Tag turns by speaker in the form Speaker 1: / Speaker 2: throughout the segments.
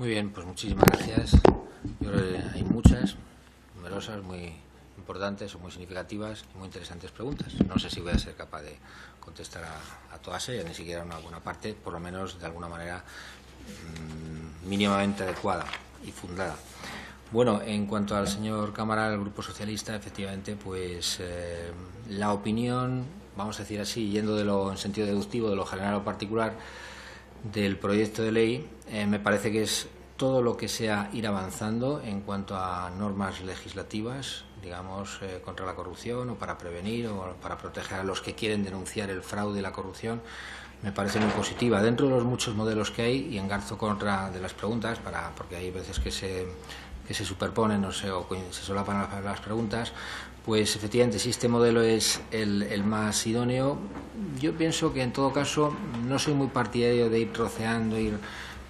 Speaker 1: Muy bien, pues muchísimas gracias. Yo creo que hay muchas, numerosas, muy importantes o muy significativas y muy interesantes preguntas. No sé si voy a ser capaz de contestar a todas ellas, ni siquiera en alguna parte, por lo menos de alguna manera mínimamente adecuada y fundada. Bueno, en cuanto al señor Cámara, del Grupo Socialista, efectivamente, pues la opinión, vamos a decir así, yendo en sentido deductivo, de lo general o particular, del proyecto de ley, me parece que es todo lo que sea ir avanzando en cuanto a normas legislativas, digamos, contra la corrupción o para prevenir o para proteger a los que quieren denunciar el fraude y la corrupción. Me parece muy positiva. Dentro de los muchos modelos que hay, y engarzo con otra de las preguntas, porque hay veces que se superponen, no sé, o se solapan las preguntas, pues efectivamente si este modelo es el más idóneo, yo pienso que en todo caso no soy muy partidario de ir troceando, ir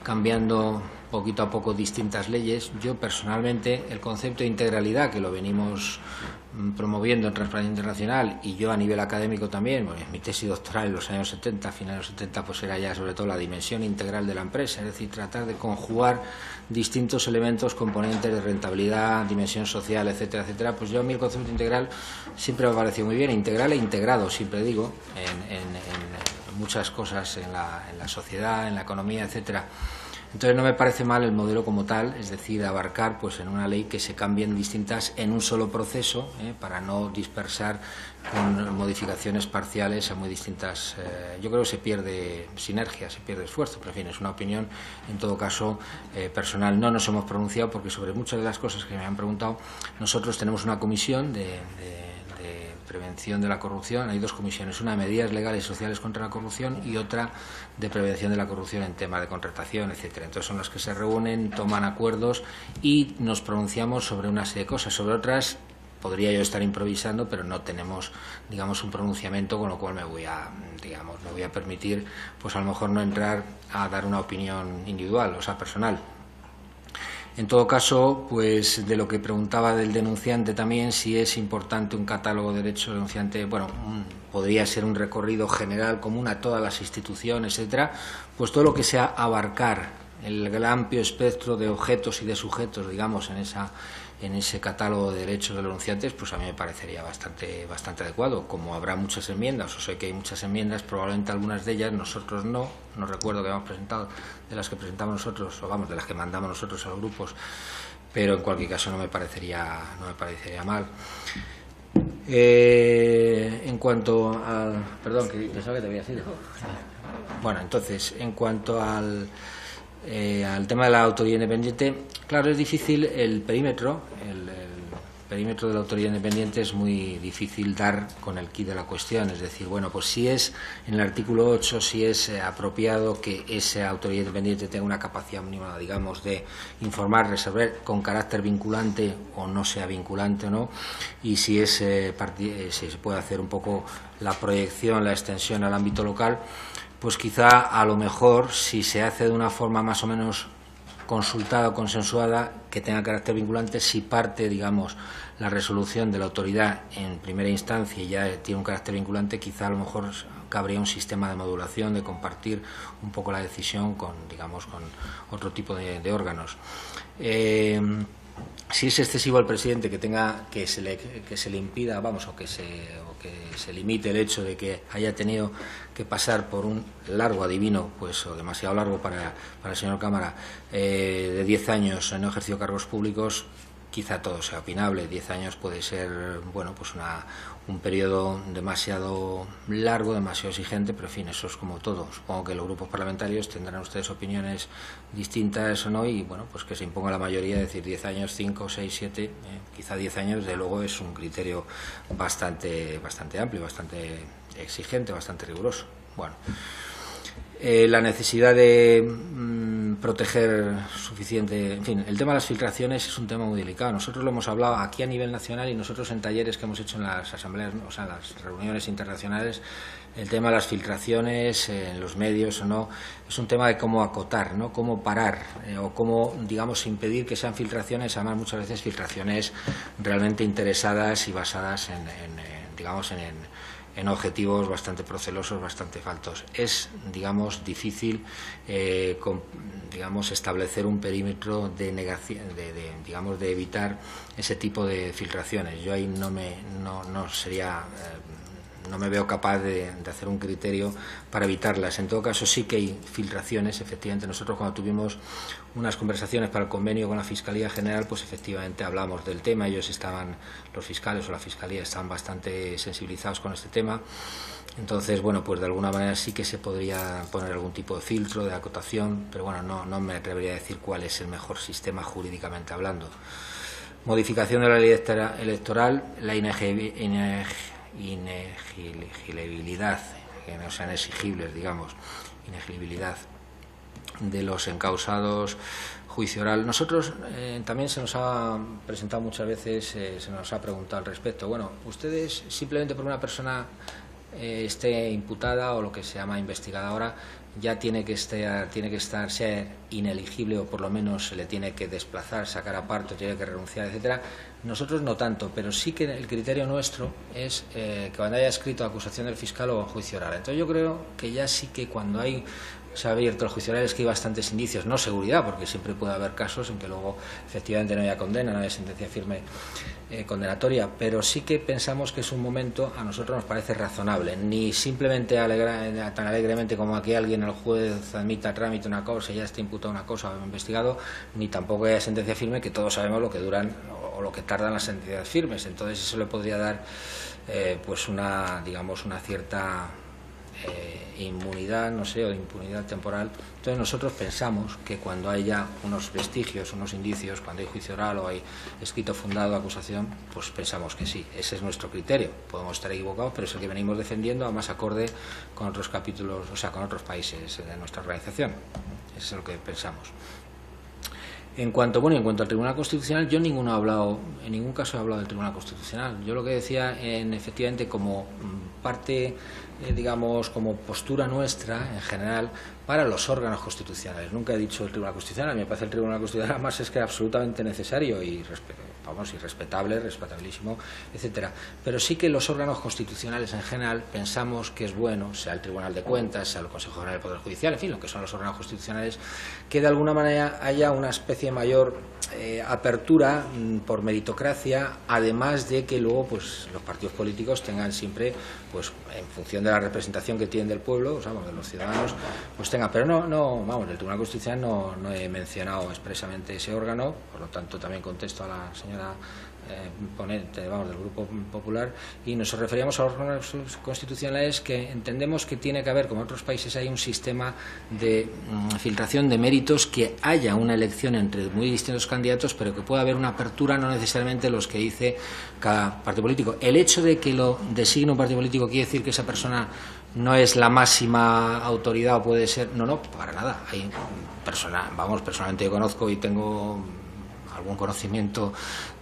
Speaker 1: cambiando poquito a poco distintas leyes. Yo personalmente el concepto de integralidad, que lo venimos promoviendo en Transparencia Internacional, y yo a nivel académico también, bueno, mi tesis doctoral en los años 70, a finales de los 70, pues era ya sobre todo la dimensión integral de la empresa, es decir, tratar de conjugar distintos elementos, componentes de rentabilidad, dimensión social, etcétera, etcétera. Pues yo a mí el concepto integral siempre me ha parecido muy bien, integral e integrado, siempre digo, en muchas cosas en la sociedad, en la economía, etcétera. Entonces no me parece mal el modelo como tal, es decir, abarcar pues en una ley que se cambien distintas en un solo proceso, para no dispersar con modificaciones parciales a muy distintas. Yo creo que se pierde sinergia, se pierde esfuerzo, pero en fin, es una opinión en todo caso personal. No nos hemos pronunciado porque sobre muchas de las cosas que me han preguntado, nosotros tenemos una comisión de prevención de la corrupción. Hay dos comisiones, una de medidas legales y sociales contra la corrupción y otra de prevención de la corrupción en temas de contratación, etcétera. Entonces son las que se reúnen, toman acuerdos y nos pronunciamos sobre una serie de cosas. Sobre otras podría yo estar improvisando, pero no tenemos, digamos, un pronunciamiento, con lo cual me voy a permitir, pues a lo mejor no entrar a dar una opinión individual, o sea, personal. En todo caso, pues de lo que preguntaba del denunciante también, si es importante un catálogo de derechos del denunciante, bueno, podría ser un recorrido general común a todas las instituciones, etcétera, pues todo lo que sea abarcar el amplio espectro de objetos y de sujetos, digamos, en ese catálogo de derechos de los denunciantes, pues a mí me parecería bastante adecuado. Como habrá muchas enmiendas, o sé que hay muchas enmiendas, probablemente algunas de ellas nosotros no recuerdo que hemos presentado, de las que presentamos nosotros, o vamos, de las que mandamos nosotros a los grupos, pero en cualquier caso no me parecería mal. En cuanto al... Perdón, que pensaba que te había sido. Bueno, entonces, en cuanto al tema de la autoridad independiente, claro, es difícil el perímetro de la autoridad independiente, es muy difícil dar con el quid de la cuestión, es decir, bueno, pues si es en el artículo 8, si es apropiado que esa autoridad independiente tenga una capacidad mínima, digamos, de informar, resolver con carácter vinculante o no sea vinculante o no, y si se puede hacer un poco la proyección, la extensión al ámbito local, pues quizá a lo mejor si se hace de una forma más o menos consultada o consensuada, que tenga carácter vinculante, si parte, digamos, la resolución de la autoridad en primera instancia y ya tiene un carácter vinculante, quizá a lo mejor cabría un sistema de modulación, de compartir un poco la decisión con otro tipo de órganos. Si es excesivo el presidente que se le impida, vamos, o que se limite el hecho de que haya tenido que pasar por un largo, adivino, pues, o demasiado largo para el señor Cámara, de 10 años en no ejercicio cargos públicos, quizá todo sea opinable. 10 años puede ser, bueno, pues un periodo demasiado largo, demasiado exigente, pero en fin, eso es como todo. Supongo que los grupos parlamentarios tendrán ustedes opiniones distintas o no, y bueno, pues que se imponga la mayoría, decir 10 años, 5, 6, 7, quizá 10 años, de luego es un criterio bastante amplio, bastante exigente, bastante riguroso. Bueno, la necesidad de proteger suficiente, en fin, el tema de las filtraciones es un tema muy delicado. Nosotros lo hemos hablado aquí a nivel nacional y nosotros en talleres que hemos hecho en las asambleas, o sea, en las reuniones internacionales, el tema de las filtraciones en los medios o no, es un tema de cómo acotar, ¿no? Cómo parar, o cómo, digamos, impedir que sean filtraciones, además muchas veces filtraciones realmente interesadas y basadas en en objetivos bastante procelosos, bastante faltos. Es, digamos, difícil digamos, establecer un perímetro de negación, digamos, de evitar ese tipo de filtraciones. Yo ahí no me veo capaz de hacer un criterio para evitarlas. En todo caso, sí que hay filtraciones. Efectivamente, nosotros cuando tuvimos unas conversaciones para el convenio con la Fiscalía General, pues efectivamente hablamos del tema. Ellos estaban, los fiscales o la Fiscalía, están bastante sensibilizados con este tema. Entonces, bueno, pues de alguna manera sí que se podría poner algún tipo de filtro, de acotación, pero bueno, no me atrevería a decir cuál es el mejor sistema jurídicamente hablando. Modificación de la ley electoral, la inexigibilidad, que no sean exigibles, digamos, inexigibilidad de los encausados, juicio oral. Nosotros también se nos ha presentado muchas veces, se nos ha preguntado al respecto. Bueno, ustedes simplemente por una persona esté imputada o lo que se llama investigada ahora, ya tiene que ser ineligible, o por lo menos se le tiene que desplazar, sacar aparte, tiene que renunciar, etcétera. Nosotros no tanto, pero sí que el criterio nuestro es que cuando haya escrito acusación del fiscal o juicio oral. Entonces yo creo que ya sí que cuando se ha abierto el juicio oral es que hay bastantes indicios, no seguridad, porque siempre puede haber casos en que luego efectivamente no haya condena, no haya sentencia firme condenatoria, pero sí que pensamos que es un momento, a nosotros nos parece razonable, ni simplemente tan alegremente como aquí alguien, el juez admita a trámite una cosa y ya está imputado una cosa o investigado, ni tampoco haya sentencia firme, que todos sabemos lo que duran o lo que tardan las sentencias firmes. Entonces eso le podría dar pues una cierta inmunidad, no sé, o impunidad temporal. Entonces nosotros pensamos que cuando haya unos vestigios, unos indicios, cuando hay juicio oral o hay escrito fundado acusación, pues pensamos que sí, ese es nuestro criterio. Podemos estar equivocados, pero es el que venimos defendiendo, además acorde con otros capítulos, o sea, con otros países de nuestra organización. Eso es lo que pensamos. En cuanto al Tribunal Constitucional, yo en ningún caso he hablado del Tribunal Constitucional. Yo lo que decía, efectivamente, como parte, digamos, como postura nuestra en general para los órganos constitucionales. Nunca he dicho el Tribunal Constitucional. A mí me parece el Tribunal Constitucional además es que es absolutamente necesario y respetabilísimo, etcétera. Pero sí que los órganos constitucionales en general pensamos que es bueno, sea el Tribunal de Cuentas, sea el Consejo General del Poder Judicial, en fin, lo que son los órganos constitucionales, que de alguna manera haya una especie de mayor apertura por meritocracia, además de que luego pues los partidos políticos tengan siempre, pues en función de la representación que tienen del pueblo, o sea, de los ciudadanos, pues tengan. Pero el Tribunal Constitucional no he mencionado expresamente ese órgano, por lo tanto también contesto a la señora ponente, del Grupo Popular, y nos referíamos a los órganos constitucionales que entendemos que tiene que haber, como en otros países hay un sistema de filtración de méritos, que haya una elección entre muy distintos candidatos, pero que pueda haber una apertura, no necesariamente los que dice cada partido político. El hecho de que lo designe un partido político quiere decir que esa persona no es la máxima autoridad o puede ser. No, para nada. Hay personalmente yo conozco y tengo algún conocimiento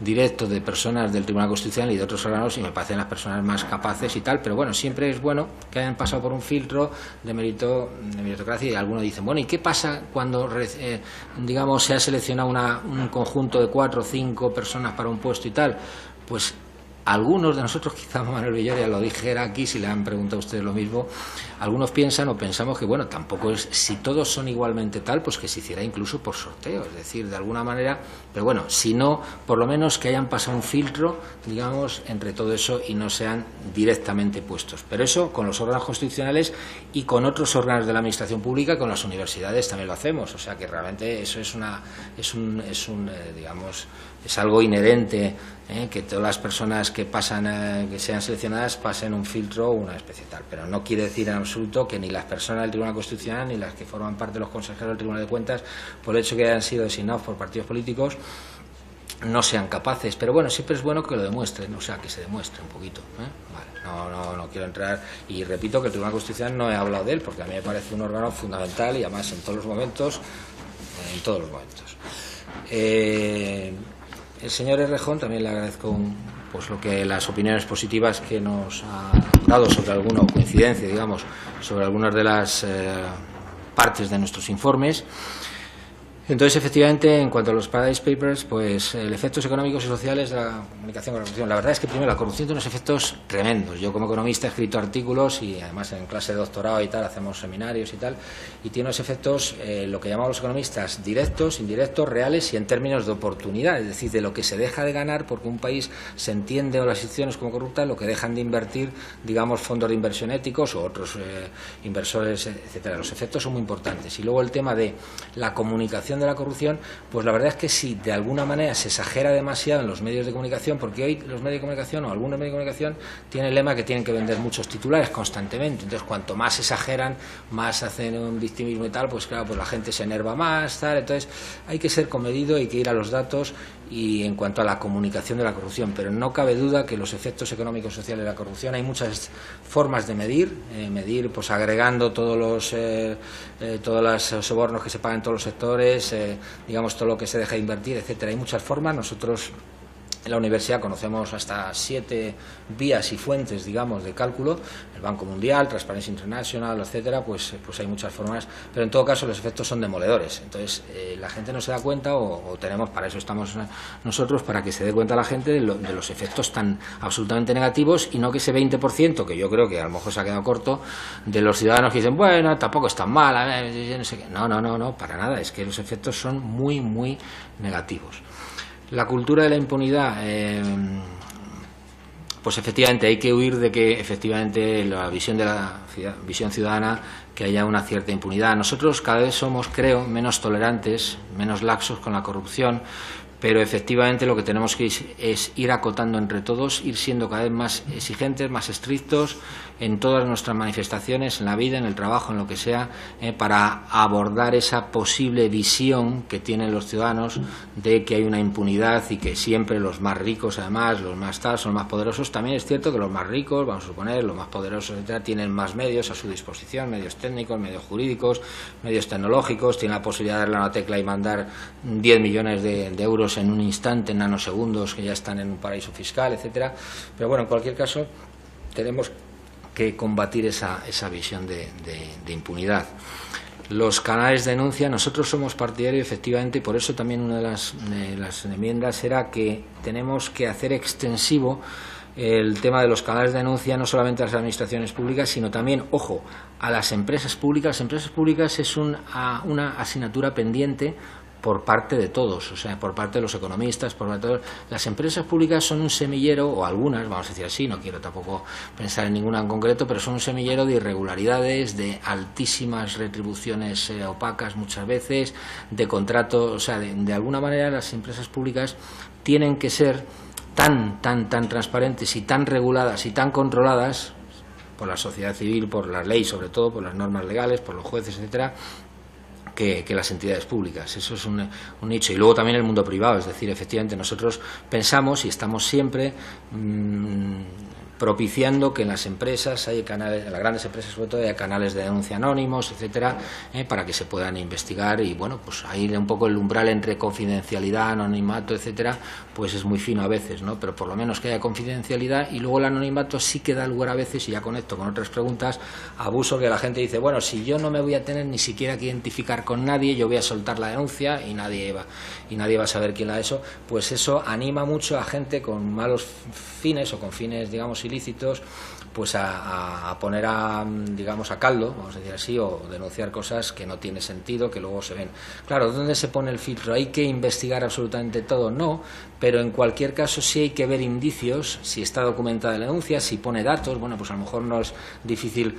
Speaker 1: directo de personas del Tribunal Constitucional y de otros órganos, y me parecen las personas más capaces y tal, pero bueno, siempre es bueno que hayan pasado por un filtro de meritocracia. Y algunos dicen, bueno, ¿y qué pasa cuando digamos se ha seleccionado un conjunto de 4 o 5 personas para un puesto y tal? Pues algunos de nosotros, quizá Manuel Villoria lo dijera aquí, si le han preguntado a ustedes lo mismo, algunos piensan o pensamos que, bueno, tampoco es, si todos son igualmente tal, pues que se hiciera incluso por sorteo, es decir, de alguna manera, pero bueno, si no, por lo menos que hayan pasado un filtro, digamos, entre todo eso y no sean directamente puestos. Pero eso con los órganos constitucionales y con otros órganos de la administración pública, con las universidades también lo hacemos, o sea que realmente eso es algo inherente, que todas las personas que pasan, que sean seleccionadas, pasen un filtro o una especie tal, pero no quiere decir en absoluto que ni las personas del Tribunal Constitucional ni las que forman parte de los consejeros del Tribunal de Cuentas, por el hecho de que hayan sido designados por partidos políticos, no sean capaces. Pero bueno, siempre es bueno que lo demuestren, o sea, que se demuestre un poquito, Vale, no quiero entrar, y repito que el Tribunal Constitucional no he hablado de él porque a mí me parece un órgano fundamental y además en todos los momentos. El señor Errejón también le agradezco pues las opiniones positivas que nos ha dado sobre alguna coincidencia, digamos, sobre algunas de las partes de nuestros informes. Entonces, efectivamente, en cuanto a los Paradise Papers, pues efectos económicos y sociales de la comunicación con la corrupción. La verdad es que, primero, la corrupción tiene unos efectos tremendos. Yo, como economista, he escrito artículos y, además, en clase de doctorado y tal, hacemos seminarios y tal, y tiene unos efectos, lo que llamamos los economistas, directos, indirectos, reales y en términos de oportunidad, es decir, de lo que se deja de ganar porque un país se entiende o las instituciones como corruptas, lo que dejan de invertir, digamos, fondos de inversión éticos o otros inversores, etcétera. Los efectos son muy importantes. Y luego el tema de la comunicación de la corrupción, pues la verdad es que si de alguna manera se exagera demasiado en los medios de comunicación, porque hoy los medios de comunicación o algunos medios de comunicación tienen el lema que tienen que vender muchos titulares constantemente, entonces cuanto más exageran, más hacen un victimismo y tal, pues claro, pues la gente se enerva más, tal, entonces hay que ser comedido, hay que ir a los datos y en cuanto a la comunicación de la corrupción, pero no cabe duda que los efectos económicos y sociales de la corrupción hay muchas formas de medir pues agregando todos los sobornos que se pagan en todos los sectores, digamos todo lo que se deja de invertir, etcétera. Hay muchas formas. Nosotros en la universidad conocemos hasta 7 vías y fuentes, digamos, de cálculo, el Banco Mundial, Transparency International, etcétera, pues hay muchas formas, pero en todo caso los efectos son demoledores. Entonces la gente no se da cuenta o tenemos, para eso estamos nosotros, para que se dé cuenta la gente de los efectos tan absolutamente negativos y no que ese 20%, que yo creo que a lo mejor se ha quedado corto, de los ciudadanos que dicen, bueno, tampoco es tan mal, no sé qué. No, para nada, es que los efectos son muy, muy negativos. La cultura de la impunidad, pues efectivamente hay que huir de que efectivamente la visión ciudadana, que haya una cierta impunidad. Nosotros cada vez somos, creo, menos tolerantes, menos laxos con la corrupción, pero efectivamente lo que tenemos que es ir acotando entre todos, ir siendo cada vez más exigentes, más estrictos en todas nuestras manifestaciones, en la vida, en el trabajo, en lo que sea, para abordar esa posible visión que tienen los ciudadanos de que hay una impunidad y que siempre los más ricos, además, los más tal, son los más poderosos. También es cierto que los más ricos, vamos a suponer, los más poderosos, etcétera, tienen más medios a su disposición, medios técnicos, medios jurídicos, medios tecnológicos, tienen la posibilidad de darle a una tecla y mandar 10 millones de euros en un instante, en nanosegundos, que ya están en un paraíso fiscal, etcétera. Pero bueno, en cualquier caso, tenemos que combatir esa visión de impunidad. Los canales de denuncia, nosotros somos partidarios, efectivamente, y por eso también una de las enmiendas era que tenemos que hacer extensivo el tema de los canales de denuncia no solamente a las administraciones públicas, sino también, ojo, a las empresas públicas. Las empresas públicas es una asignatura pendiente por parte de todos, o sea, por parte de los economistas, por parte de todos. Las empresas públicas son un semillero, o algunas, vamos a decir así, no quiero tampoco pensar en ninguna en concreto, pero son un semillero de irregularidades, de altísimas retribuciones opacas muchas veces, de contratos, o sea, de alguna manera las empresas públicas tienen que ser tan transparentes y tan reguladas y tan controladas por la sociedad civil, por la ley, sobre todo, por las normas legales, por los jueces, etcétera, que las entidades públicas. Eso es un hecho. Y luego también el mundo privado, es decir, efectivamente nosotros pensamos y estamos siempre propiciando que en las empresas hay canales, en las grandes empresas sobre todo, hay canales de denuncia anónimos, etcétera, para que se puedan investigar. Y bueno, pues ahí un poco el umbral entre confidencialidad, anonimato, etcétera, pues es muy fino a veces, ¿no? Pero por lo menos que haya confidencialidad. Y luego el anonimato sí que da lugar a veces, y ya conecto con otras preguntas, abuso, que la gente dice, bueno, si yo no me voy a tener ni siquiera que identificar con nadie, yo voy a soltar la denuncia y nadie va a saber quién la ha hecho. Pues eso anima mucho a gente con malos fines o con fines, digamos, ilícitos, pues a poner digamos, a caldo, vamos a decir así, o denunciar cosas que no tiene sentido, que luego se ven. Claro, ¿dónde se pone el filtro? ¿Hay que investigar absolutamente todo? No, pero en cualquier caso sí hay que ver indicios, si está documentada la denuncia, si pone datos. Bueno, pues a lo mejor no es difícil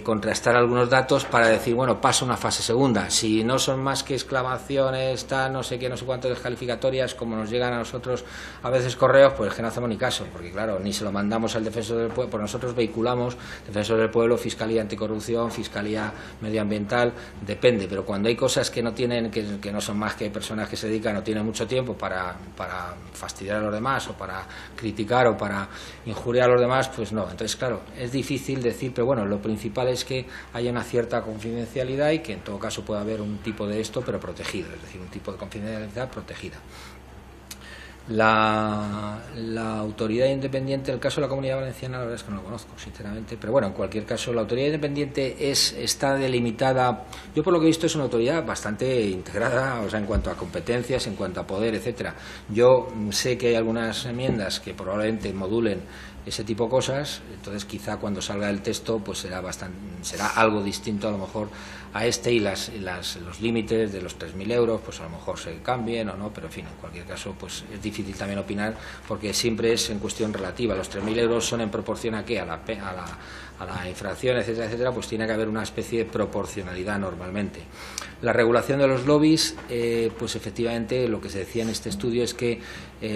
Speaker 1: contrastar algunos datos para decir, bueno, pasa una fase segunda. Si no son más que exclamaciones, tal, no sé qué, no sé cuántas descalificatorias, como nos llegan a nosotros a veces correos, pues es que no hacemos ni caso, porque claro, ni se lo mandamos al Defensor del Pueblo, por nosotros veiculamos Defensor del Pueblo, Fiscalía Anticorrupción, Fiscalía Medioambiental, depende, pero cuando hay cosas que no tienen, que no son más que personas que se dedican o tienen mucho tiempo para fastidiar a los demás o para criticar o para injuriar a los demás, pues no. Entonces, claro, es difícil decir, pero bueno, lo principal es que haya una cierta confidencialidad y que en todo caso pueda haber un tipo de esto, pero protegido, es decir, un tipo de confidencialidad protegida. La autoridad independiente, el caso de la Comunidad Valenciana, la verdad es que no lo conozco, sinceramente, pero bueno, en cualquier caso, la autoridad independiente está delimitada. Yo, por lo que he visto, es una autoridad bastante integrada, o sea, en cuanto a competencias, en cuanto a poder, etcétera. Yo sé que hay algunas enmiendas que probablemente modulen ese tipo de cosas, entonces quizá cuando salga el texto pues será algo distinto a lo mejor a este, y los límites de los 3.000 euros pues a lo mejor se cambien o no, pero en fin, en cualquier caso pues es difícil también opinar, porque siempre es en cuestión relativa. Los 3.000 euros son en proporción a ¿qué? A la infracción, etcétera, etcétera, pues tiene que haber una especie de proporcionalidad normalmente. La regulación de los lobbies, pues efectivamente lo que se decía en este estudio es que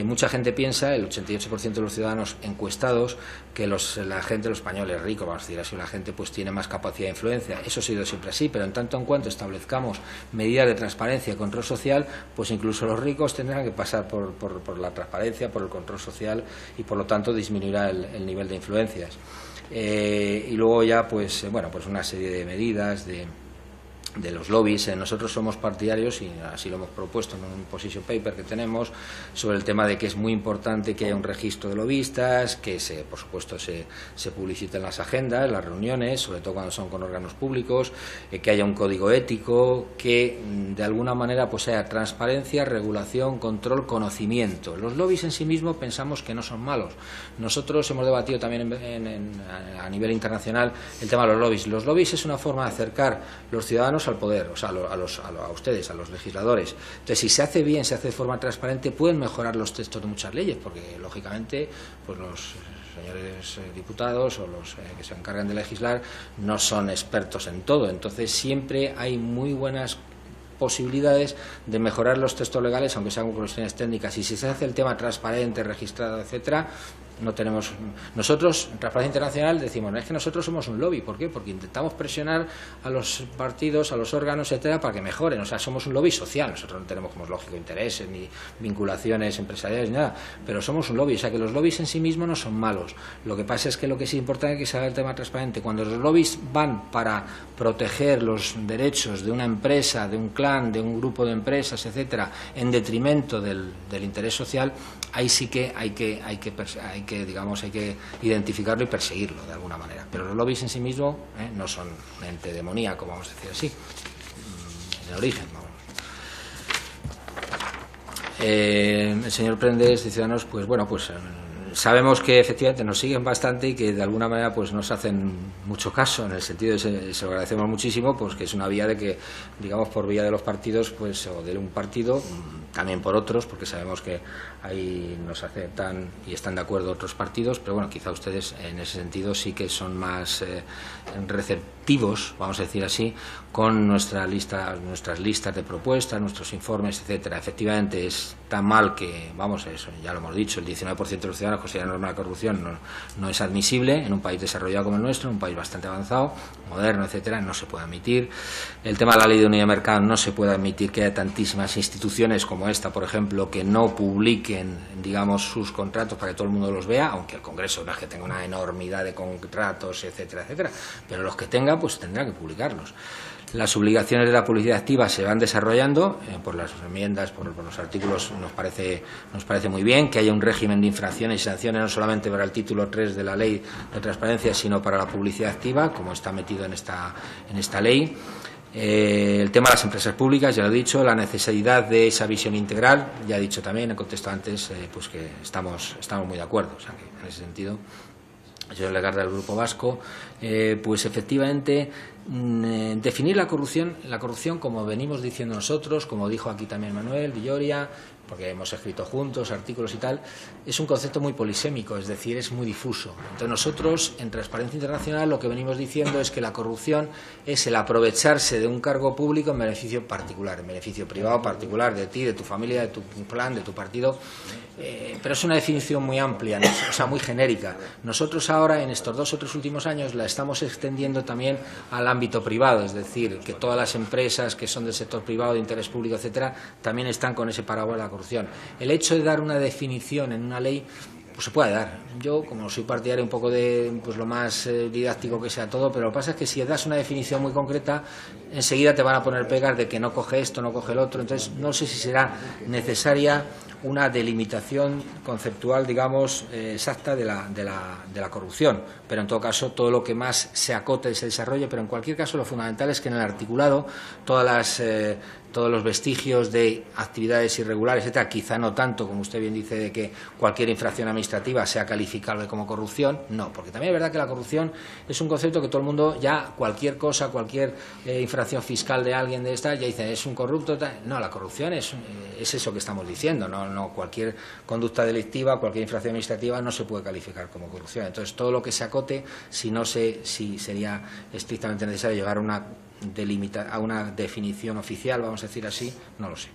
Speaker 1: mucha gente piensa, el 88% de los ciudadanos encuestados, que la gente, los españoles ricos, vamos a decir así, la gente pues tiene más capacidad de influencia. Eso ha sido siempre así, pero en tanto en cuanto establezcamos medidas de transparencia y control social, pues incluso los ricos tendrán que pasar por la transparencia, por el control social, y por lo tanto disminuirá el nivel de influencias. Y luego ya pues bueno, pues una serie de medidas de los lobbies. Nosotros somos partidarios, y así lo hemos propuesto en un position paper que tenemos, sobre el tema de que es muy importante que haya un registro de lobistas, que por supuesto se publiciten las agendas, las reuniones, sobre todo cuando son con órganos públicos, que haya un código ético, que de alguna manera pues haya transparencia, regulación, control, conocimiento. Los lobbies en sí mismos pensamos que no son malos. Nosotros hemos debatido también a nivel internacional el tema de los lobbies. Los lobbies es una forma de acercar los ciudadanos al poder, o sea, a ustedes, a los legisladores. Entonces, si se hace bien, se hace de forma transparente, pueden mejorar los textos de muchas leyes, porque lógicamente pues los señores diputados o los que se encargan de legislar no son expertos en todo. Entonces, siempre hay muy buenas posibilidades de mejorar los textos legales, aunque sean con cuestiones técnicas, y si se hace el tema transparente, registrado, etcétera. No tenemos. Nosotros, en Transparencia Internacional, decimos, no, es que nosotros somos un lobby. ¿Por qué? Porque intentamos presionar a los partidos, a los órganos, etcétera, para que mejoren. O sea, somos un lobby social. Nosotros no tenemos, como es lógico, intereses ni vinculaciones empresariales ni nada, pero somos un lobby. O sea, que los lobbies en sí mismos no son malos. Lo que pasa es que lo que es importante es que se haga el tema transparente. Cuando los lobbies van para proteger los derechos de una empresa, de un clan, de un grupo de empresas, etcétera, en detrimento del interés social, ahí sí que hay que identificarlo y perseguirlo de alguna manera. Pero los lobbies en sí mismos no son un ente demoníaco, vamos a decir así, en el origen. El señor Prendes de Ciudadanos, pues bueno, pues sabemos que efectivamente nos siguen bastante y que de alguna manera pues nos hacen mucho caso, en el sentido de se lo agradecemos muchísimo, pues que es una vía de que, digamos, por vía de los partidos, pues, o de un partido, también por otros, porque sabemos que ahí nos aceptan y están de acuerdo otros partidos, pero bueno, quizá ustedes en ese sentido sí que son más receptivos, vamos a decir así, con nuestras listas de propuestas, nuestros informes, etcétera. Efectivamente está mal que, vamos, eso ya lo hemos dicho, el 19% de los ciudadanos consideran norma de corrupción, no es admisible en un país desarrollado como el nuestro, en un país bastante avanzado, moderno, etcétera, no se puede admitir. El tema de la ley de unidad de mercado, no se puede admitir que haya tantísimas instituciones como esta, por ejemplo, que no publiquen, digamos, sus contratos para que todo el mundo los vea, aunque el Congreso no es que tenga una enormidad de contratos, etcétera, etcétera, pero los que tenga, pues tendrán que publicarlos. Las obligaciones de la publicidad activa se van desarrollando por las enmiendas, por los artículos, nos parece muy bien que haya un régimen de infracciones y sanciones, no solamente para el título 3 de la Ley de Transparencia, sino para la publicidad activa, como está metido en esta ley. El tema de las empresas públicas, ya lo he dicho, la necesidad de esa visión integral, ya he dicho también, he contestado antes, pues que estamos muy de acuerdo, o sea que en ese sentido. El señor Legarda del Grupo Vasco, pues efectivamente definir la corrupción como venimos diciendo nosotros, como dijo aquí también Manuel Villoria, porque hemos escrito juntos artículos y tal, es un concepto muy polisémico, es decir, es muy difuso. Entonces nosotros en Transparencia Internacional lo que venimos diciendo es que la corrupción es el aprovecharse de un cargo público en beneficio particular, en beneficio privado particular, de ti, de tu familia, de tu clan, de tu partido, pero es una definición muy amplia, ¿no? O sea, muy genérica. Nosotros ahora en estos 2 o 3 últimos años la estamos extendiendo también al ámbito privado, es decir, que todas las empresas que son del sector privado, de interés público, etcétera, también están con ese paraguas de la corrupción. El hecho de dar una definición en una ley Pues se puede dar. Yo, como soy partidario un poco de pues lo más didáctico que sea todo, pero lo que pasa es que si das una definición muy concreta, enseguida te van a poner pegas de que no coge esto, no coge el otro. Entonces, no sé si será necesaria una delimitación conceptual, digamos, exacta de la corrupción. Pero en todo caso, todo lo que más se acote y se desarrolle, pero en cualquier caso, lo fundamental es que en el articulado todos los vestigios de actividades irregulares, etcétera, quizá no tanto, como usted bien dice, de que cualquier infracción administrativa sea calificable como corrupción, no, porque también es verdad que la corrupción es un concepto que todo el mundo ya, cualquier cosa, cualquier infracción fiscal de alguien de esta, ya dice, es un corrupto, tal. No, la corrupción es eso que estamos diciendo, no cualquier conducta delictiva, cualquier infracción administrativa no se puede calificar como corrupción. Entonces, todo lo que se acote, no sé si sería estrictamente necesario llegar a una definición oficial, vamos a decir así, no lo sé.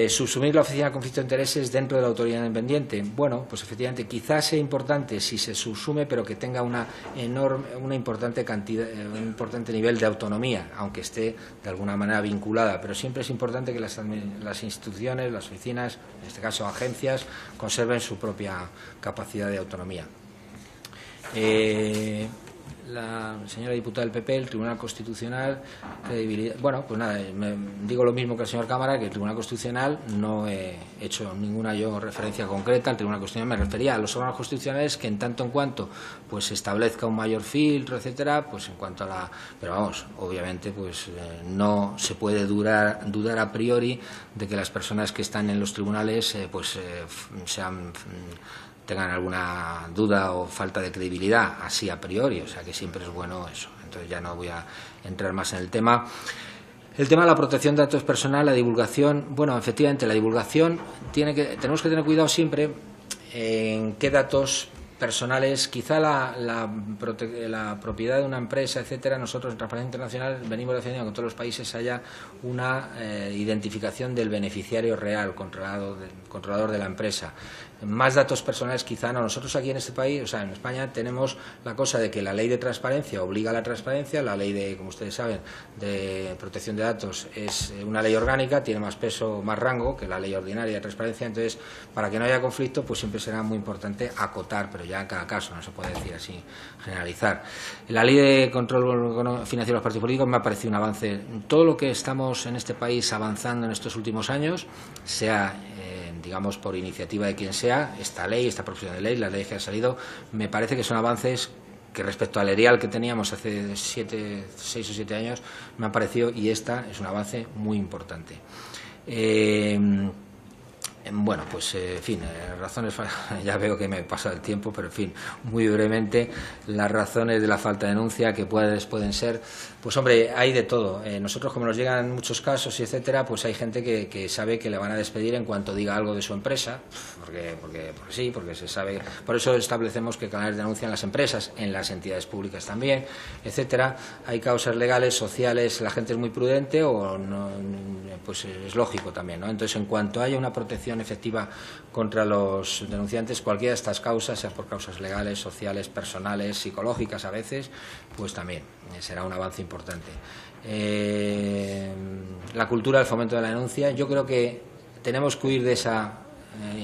Speaker 1: Subsumir la oficina de conflicto de intereses dentro de la autoridad independiente. Bueno, pues efectivamente quizás sea importante si se subsume, pero que tenga una importante cantidad, un importante nivel de autonomía, aunque esté de alguna manera vinculada. Pero siempre es importante que las instituciones, las oficinas, en este caso agencias, conserven su propia capacidad de autonomía. La señora diputada del PP, el Tribunal Constitucional, credibilidad. Bueno, pues nada, digo lo mismo que el señor Cámara, que el Tribunal Constitucional no he hecho ninguna referencia concreta al Tribunal Constitucional. Me refería a los órganos constitucionales que en tanto en cuanto pues se establezca un mayor filtro, etcétera, pues en cuanto a pero vamos, obviamente pues no se puede dudar a priori de que las personas que están en los tribunales tengan alguna duda o falta de credibilidad, así a priori, o sea que siempre es bueno eso. Entonces ya no voy a entrar más en el tema. El tema de la protección de datos personales, la divulgación, bueno, efectivamente la divulgación tenemos que tener cuidado siempre en qué datos personales, quizá la propiedad de una empresa, etcétera. Nosotros en Transparencia Internacional venimos defendiendo que en todos los países haya una identificación del beneficiario real, controlador de la empresa. Más datos personales quizá no. Nosotros aquí en este país, o sea, en España, tenemos la cosa de que la ley de transparencia obliga a la transparencia, la ley de, como ustedes saben, de protección de datos es una ley orgánica, tiene más peso, más rango que la ley ordinaria de transparencia. Entonces, para que no haya conflicto, pues siempre será muy importante acotar, pero ya en cada caso, no se puede decir así, generalizar. La ley de control financiero de los partidos políticos me ha parecido un avance. Todo lo que estamos en este país avanzando en estos últimos años, sea digamos por iniciativa de quien sea, esta ley, esta proposición de ley, las leyes que han salido, me parece que son avances que respecto al ERIAL que teníamos hace 6 o 7 años, me ha parecido, y esta es un avance muy importante. Bueno, pues en fin, razones, ya veo que me pasa el tiempo, pero en fin, muy brevemente, las razones de la falta de denuncia que pueden ser, pues hombre, hay de todo. Nosotros, como nos llegan muchos casos y etcétera, pues hay gente que sabe que le van a despedir en cuanto diga algo de su empresa, porque sí, porque se sabe. Por eso establecemos que canales de denuncia en las empresas, en las entidades públicas también, etcétera. Hay causas legales, sociales, la gente es muy prudente o no, pues es lógico también, ¿no? Entonces, en cuanto haya una protección efectiva contra los denunciantes, cualquiera de estas causas, sea por causas legales, sociales, personales, psicológicas a veces, pues también será un avance importante. La cultura del fomento de la denuncia, yo creo que tenemos que huir de esa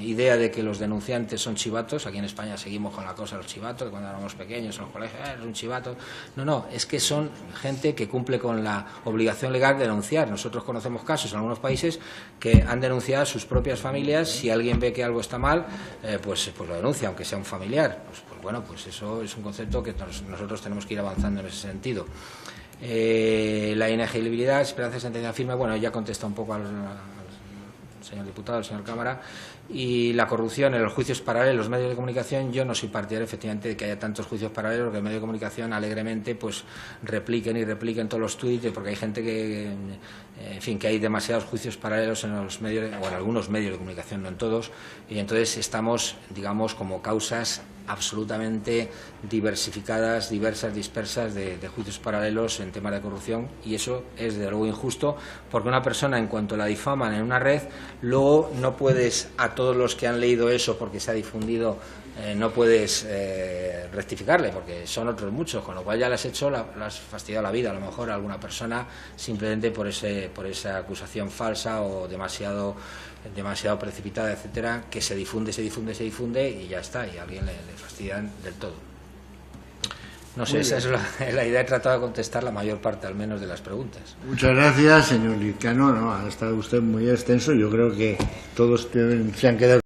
Speaker 1: idea de que los denunciantes son chivatos. Aquí en España seguimos con la cosa de los chivatos, cuando éramos pequeños en los colegios, es un chivato. No, es que son gente que cumple con la obligación legal de denunciar. Nosotros conocemos casos en algunos países que han denunciado a sus propias familias. Si alguien ve que algo está mal, pues lo denuncia, aunque sea un familiar. Pues bueno, pues eso es un concepto que nosotros tenemos que ir avanzando en ese sentido. La inexigibilidad, esperanza de sentencia firme, bueno, ya contesta un poco al señor diputado, al señor Cámara. Y la corrupción en los juicios paralelos, los medios de comunicación, yo no soy partidario efectivamente de que haya tantos juicios paralelos, que el medio de comunicación alegremente pues repliquen todos los tuits, porque hay gente que, en fin, que hay demasiados juicios paralelos en los medios, o en algunos medios de comunicación, no en todos, y entonces estamos, digamos, como causas absolutamente diversificadas, diversas, dispersas de juicios paralelos en temas de corrupción, y eso es de luego injusto, porque una persona, en cuanto la difaman en una red, luego no puedes a todos los que han leído eso porque se ha difundido, no puedes rectificarle, porque son otros muchos, con lo cual ya le has fastidiado la vida a lo mejor a alguna persona simplemente por esa acusación falsa o demasiado precipitada, etcétera, que se difunde y ya está, y a alguien le fastidian del todo. No sé, esa es la idea. He tratado de contestar la mayor parte, al menos, de las preguntas.
Speaker 2: Muchas gracias, señor Lizcano. No, ha estado usted muy extenso. Yo creo que todos se han quedado